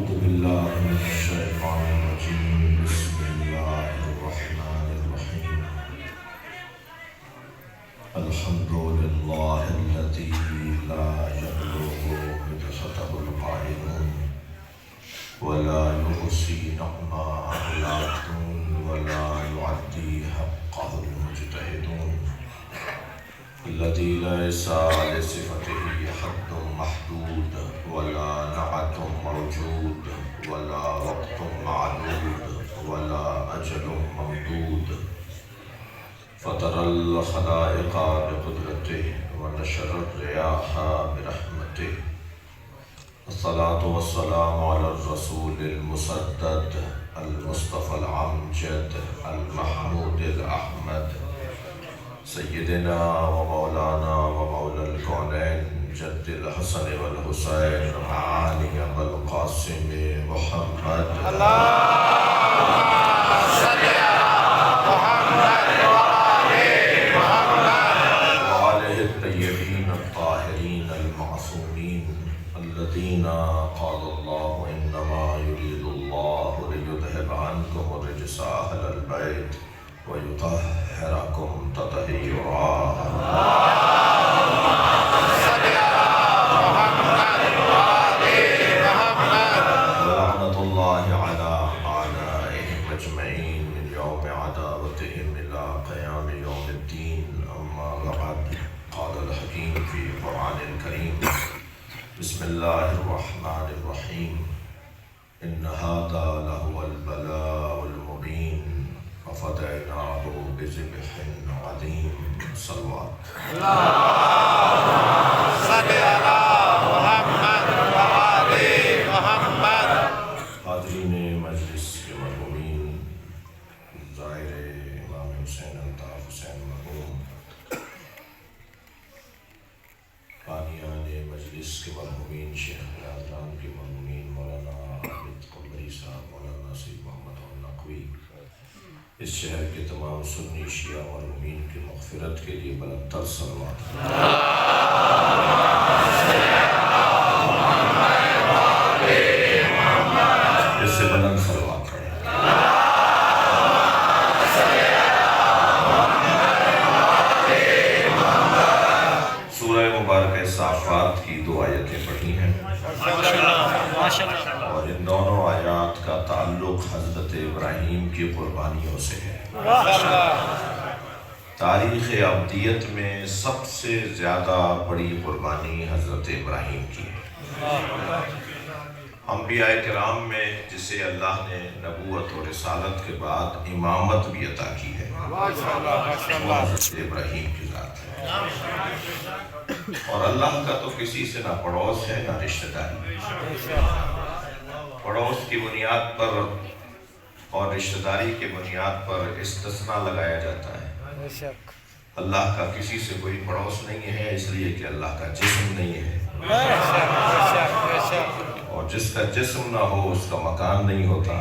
أعوذ بالله من الشيطان الرجيم بسم الله الرحمن الرحيم الحمد لله الذي لا يبلغ مدحته القائلون ولا يحصي نعما العابدون ولا يعدي حقه المجتهدون الذي ليس لصفته حد محدود ولا نعت موجود ولا وقت معدود ولا أجل ممدود فطر الخلائق بقدرته ونشر الرياح برحمته الصلاة والسلام على الرسول المسدد المصطفى الأمجد المحمود الأحمد سيدنا ومولانا ومولى الكونين جد الحسن والحسين معالي أبا القاسم محمد وآله الطيبين الطاهرين المعصومين الذين قال الله إنما يريد الله ليذهب عنكم الرجس أهل البيت ويطهركم تطهيرا ولعنة الله على أعدائهم أجمعين من يوم عداوتهم إلى قيام يوم الدين أما بعد قال الحكيم في القرآن الكريم بسم الله الرحمن الرحيم إن هذا لهو البلاء المبين وفديناه بذبح عظيم صلوات حاضرین مجلس کے مرحومین ظاہر امام حسین الطاف حسین مرحوم بانیان مجلس کے مرحومین شیخ حضران کے مرحومین مولانا عابد قمری صاحب مولانا سید محمد النقوی اس شہر کے تمام سنی شیعہ مرحومین کی مغفرت کے لیے بلند تر صلوات اس سے بلند صلوات کریں سورہ مبارکہ صافات کی 2 آیتیں پڑھی ہیں اور ان دونوں آیات کا تعلق حضرت ابراہیم کی قربانیوں سے ہے تاریخ ابدیت میں سب سے زیادہ بڑی قربانی حضرت ابراہیم کی ہے انبیاء کرام میں جسے اللہ نے نبوت و رسالت کے بعد امامت بھی عطا کی ہے وہ حضرت ابراہیم کی ذات ہے اور اللہ کا تو کسی سے نہ پڑوس ہے نہ رشتہ داری پڑوس کی بنیاد پر اور رشتہ داری کے بنیاد پر استثناء لگایا جاتا ہے اللہ کا کسی سے کوئی پڑوس نہیں ہے اس لیے کہ اللہ کا جسم نہیں ہے اور جس کا جسم نہ ہو اس کا مکان نہیں ہوتا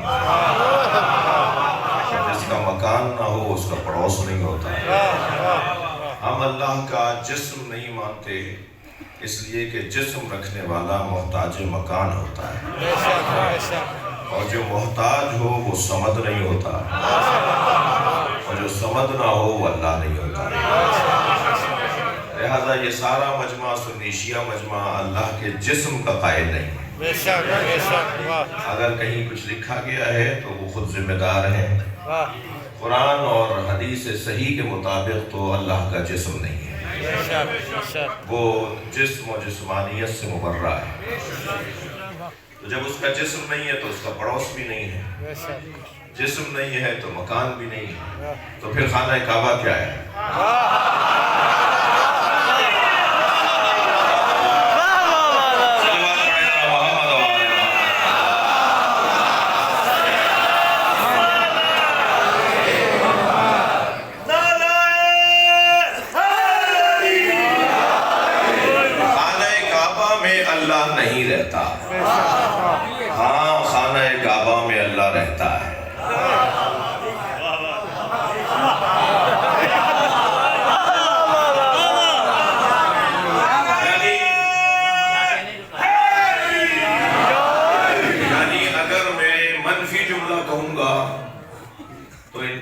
جس کا مکان نہ ہو اس کا پڑوس نہیں ہوتا ہم اللہ کا جسم نہیں مانتے اس لیے کہ جسم رکھنے والا محتاج مکان ہوتا ہے اور جو محتاج ہو وہ صمد نہیں ہوتا اور جو صمد نہ ہو وہ اللہ نہیں ہوتا لہذا یہ سارا مجمع سنی شیعہ مجمع اللہ کے جسم کا قائل نہیں ہے اگر کہیں کچھ لکھا گیا ہے تو وہ خود ذمہ دار ہیں قرآن اور حدیث صحیح کے مطابق تو اللہ کا جسم نہیں ہے وہ جسم و جسمانیت سے مبرہ ہے تو جب اس کا جسم نہیں ہے تو اس کا پڑوس بھی نہیں ہے جسم نہیں ہے تو مکان بھی نہیں ہے تو پھر خانہ کعبہ کیا ہے اللہ نہیں رہتا ہاں خانہ کعبہ میں اللہ رہتا ہے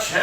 6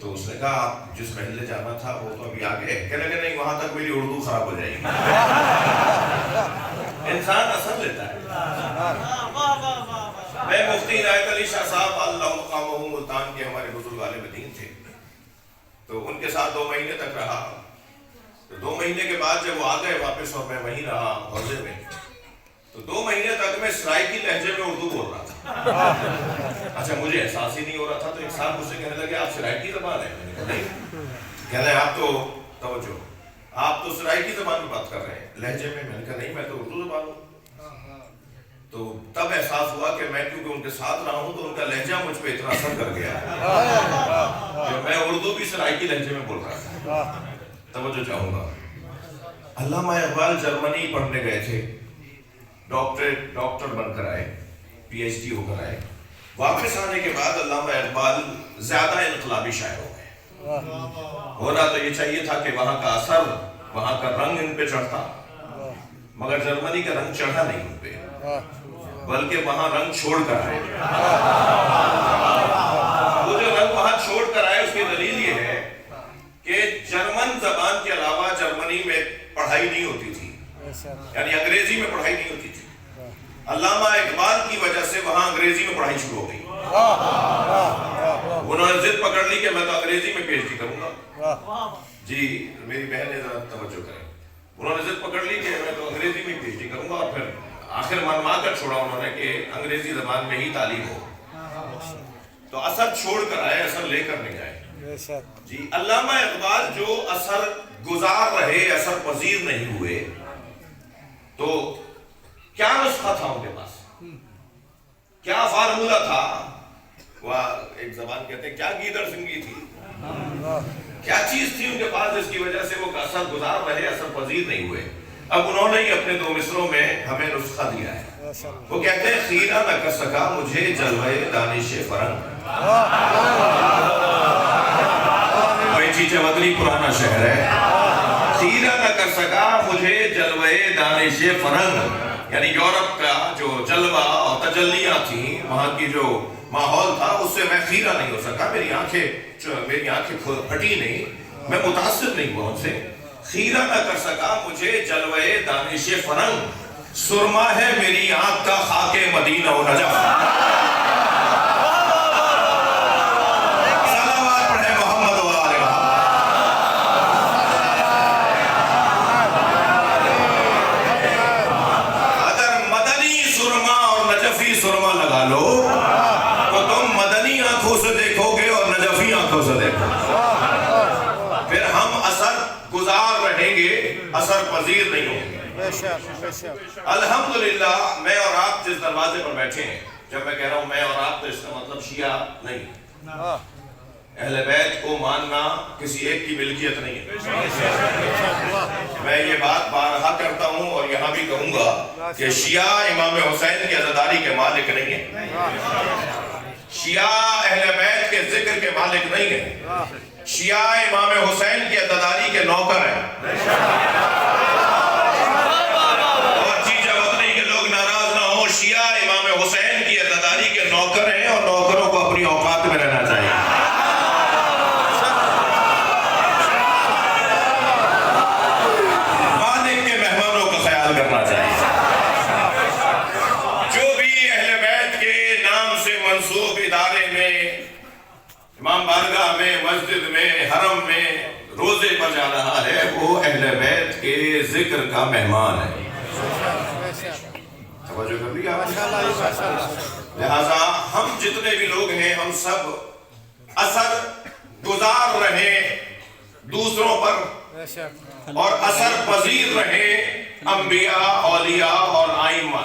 تو اس نے کہا آپ جس محلے جانا تھا وہ تو ابھی آگے ہے. کہنے لگے نہیں وہاں تک میری اردو خراب ہو جائے گی. انسان اثر لیتا ہے. میں مفتی عنایت علی شاہ صاحب اللہ مقامہ ملتان کے ہمارے بزرگ عالم دین تھے, تو ان کے ساتھ 2 مہینے تک رہا. تو 2 مہینے کے بعد جب وہ آ گئے واپس اور میں وہیں رہا حوضے میں, تو 2 مہینے تک میں سرائیکی لہجے میں اردو بول رہا تھا. اچھا مجھے احساس ہی نہیں ہو رہا تھا. تو ایک صاحب مجھ سے کہنے لگے آپ سرائیکی زبان ہے؟ میں نے کہا نہیں. کہہ رہے آپ تو توجہ آپ تو سرائیکی زبان میں بات کر رہے ہیں لہجے میں. میں نے کہا نہیں میں تو اردو زبان ہوں. تو تب احساس ہوا کہ میں کیونکہ ان کے ساتھ رہا ہوں تو ان کا لہجہ مجھ پہ اتنا اثر کر گیا کہ میں اردو بھی سرائیکی لہجے میں بول رہا تھا. توجہ چاہوں گا, علامہ اقبال جرمنی پڑھنے گئے تھے, ڈاکٹر بن کر آئے, پی ایچ ڈی ہو کر آئے. واپس آنے کے بعد علامہ اقبال زیادہ انقلابی شاعر ہو گئے. ہونا تو یہ چاہیے تھا کہ وہاں کا اثر, وہاں کا رنگ ان پہ چڑھتا, مگر جرمنی کا رنگ چڑھا نہیں ان پہ, بلکہ وہاں رنگ چھوڑ کر آئے. وہ جو رنگ وہاں چھوڑ کر آئے اس کی دلیل یہ ہے کہ جرمن زبان کے علاوہ جرمنی میں پڑھائی نہیں ہوتی تھی, یعنی انگریزی میں پڑھائی نہیں ہوتی تھی. علامہ اقبال کی وجہ سے وہاں انگریزی میں پڑھائی شروع ہو گئی. انہوں نے ضد پکڑ لی کہ میں تو انگریزی میں پی ایچ ڈی کروں گا. جی میری بہنیں ذرا توجہ کریں. انہوں نے ضد پکڑ لی کہ میں تو انگریزی میں پی ایچ ڈی کروں گا, اور پھر آخر منوا کر چھوڑا انہوں نے کہ انگریزی زبان میں ہی تعلیم ہو. تو اثر چھوڑ کر آئے, اثر لے کر نہیں آئے. جی علامہ اقبال جو اثر گزار رہے, اثر پذیر نہیں ہوئے, تو کیا نسخہ تھا ان کے پاس, کیا فارمولہ تھا؟ وہ ایک زبان کہتے ہیں کیا گیدڑ سنگی تھی, کیا چیز تھی ان کے پاس جس کی وجہ سے وہ اثر گزار رہے, اثر پذیر نہیں ہوئے. اب انہوں نے ہی اپنے 2 مصروں میں ہمیں نسخہ دیا ہے. وہ کہتے ہیں خیرہ نہ کر سکا مجھے جلوے دانش فرنگ. وہی چیچے وطنی پرانا شہر ہے. خیرہ نہ کر سکا مجھے جلوے دانش فرنگ, یعنی یورپ کا جو جلوہ اور تجلیاں تھیں, وہاں کی جو ماحول تھا اس سے میں خیرہ نہیں ہو سکا. میری آنکھیں پھٹی نہیں, میں متاثر نہیں ہوا ان سے. خیرہ نہ کر سکا مجھے جلوے دانش فرنگ, سرما ہے میری آنکھ کا خاک مدینہ و نجف. صلوات پڑھے محمد و آل محمد. اگر مدنی سرما اور نجفی سرما لگا لو تو تم مدنی آنکھوں سے دیکھو گے اور نجفی آنکھوں سے دیکھو گے. پھر ہم اثر گزار رہیں گے, اثر پذیر نہیں ہوں گے. الحمدللہ میں اور آپ جس دروازے پر بیٹھے ہیں, جب میں کہہ رہا ہوں میں اور آپ تو اس کا مطلب شیعہ نہیں. اہل بیت کو ماننا کسی ایک کی ملکیت نہیں ہے. میں یہ بات بارہا کرتا ہوں اور یہاں بھی کہوں گا کہ شیعہ امام حسین کی عزاداری کے مالک نہیں ہے, شیعہ اہل بیت کے ذکر کے مالک نہیں ہے, شیعہ امام حسین کی عزاداری کے نوکر ہیں. شیعہ امام حسین کی عزاداری کے نوکر ہیں اور نوکروں کو اپنی اوقات میں رہنا چاہیے. مالک کے مہمانوں کا خیال کرنا چاہیے. جو بھی اہل بیت کے نام سے منسوب ادارے میں, امام بارگاہ میں, مسجد میں, حرم میں روزے پر جا رہا ہے, وہ اہل بیت کے ذکر کا مہمان ہے. لہذا ہم جتنے بھی لوگ ہیں ہم سب اثر گزار رہیں دوسروں پر اور اثر پذیر رہیں انبیاء, اولیاء اور ائمہ.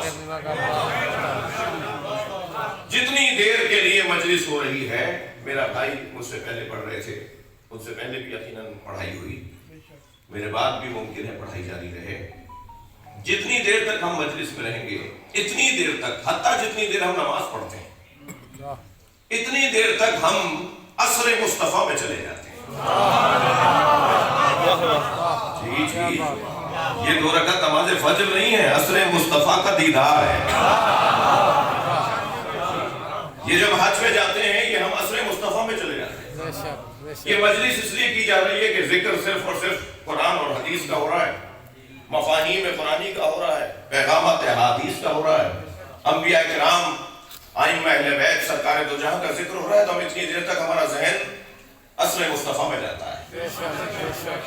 جتنی دیر کے لیے مجلس ہو رہی ہے, میرا بھائی مجھ سے پہلے پڑھ رہے تھے, ان سے پہلے بھی یقیناً پڑھائی ہوئی, میرے بعد بھی ممکن ہے پڑھائی جاری رہے. جتنی دیر تک ہم مجلس میں رہیں گے اتنی دیر تک, حتیٰ جتنی دیر ہم نماز پڑھتے ہیں اتنی دیر تک ہم عصر مصطفیٰ میں چلے جاتے ہیں. جی یہ 2 رکعت نماز فجر نہیں ہے, عصر مصطفیٰ کا دیدار ہے. یہ جب حج میں جاتے ہیں یہ ہم عصر مصطفیٰ میں چلے جاتے ہیں. یہ مجلس اس لیے کی جا رہی ہے کہ ذکر صرف اور صرف قرآن اور حدیث کا ہو رہا ہے، مفاہیم قرآنی کا ہو رہا ہے، پیغامات حدیث کا ہو رہا ہے، انبیاء کرام ائمہ اہل بیت سرکار دو جہاں کا ذکر ہو رہا ہے، تو ہم اتنی دیر تک ہمارا ذہن عصر مصطفیٰ میں رہتا ہے۔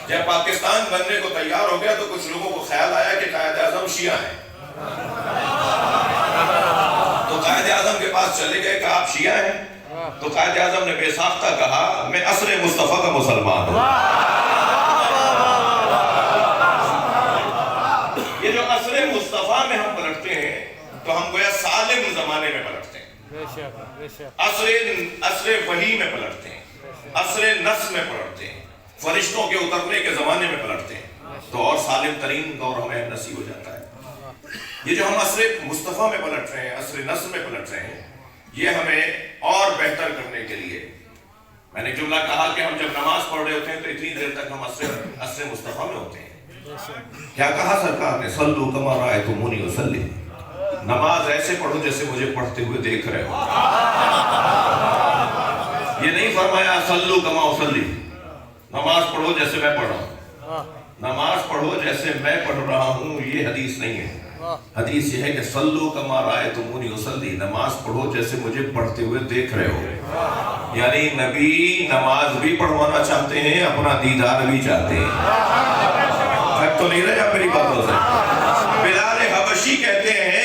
جب پاکستان بننے کو تیار ہو گیا تو کچھ لوگوں کو خیال آیا کہ قائد اعظم شیعہ ہیں، تو قائد اعظم کے پاس چلے گئے کہ آپ شیعہ ہیں؟ تو قائد اعظم نے بے ساختہ کہا میں عصر مصطفیٰ کا مسلمان ہوں۔ یہ جو عصر مصطفیٰ میں ہم پلٹتے ہیں تو ہم گویا سالم زمانے میں پلٹتے ہیں، عصر وحی میں پلٹتے ہیں، عصر نص میں پلٹتے ہیں، فرشتوں کے اترنے کے زمانے میں پلٹتے ہیں، تو اور سالم ترین دور ہمیں نصیب ہو جاتا ہے۔ یہ جو ہم عصر مصطفیٰ میں پلٹ رہے ہیں، عصر نص میں پلٹ رہے ہیں، یہ ہمیں اور بہتر کرنے کے لیے، میں نے جملہ کہا کہ ہم جب نماز پڑھ رہے ہوتے ہیں تو اتنی دیر تک ہم عصر مصطفیٰ میں ہوتے ہیں۔ کیا کہا سرکار نے؟ صلو کما رأیتمونی اصلی، نماز ایسے پڑھو جیسے مجھے پڑھتے ہوئے دیکھ رہے ہو۔ یہ نہیں فرمایا صلو کما اصلی، نماز پڑھو جیسے میں پڑھ رہا ہوں، نماز پڑھو جیسے میں پڑھ رہا ہوں، یہ حدیث نہیں ہے۔ حدیث یہ ہے کہ صلو کما رأیتمونی اصلی، نماز پڑھو جیسے مجھے پڑھتے ہوئے دیکھ رہے ہو۔ یعنی نبی نماز بھی پڑھوانا چاہتے ہیں، اپنا دیدار بھی چاہتے ہیں۔ تو نہیں رہے آپ میری باتوں سے؟ بلال حبشی کہتے ہیں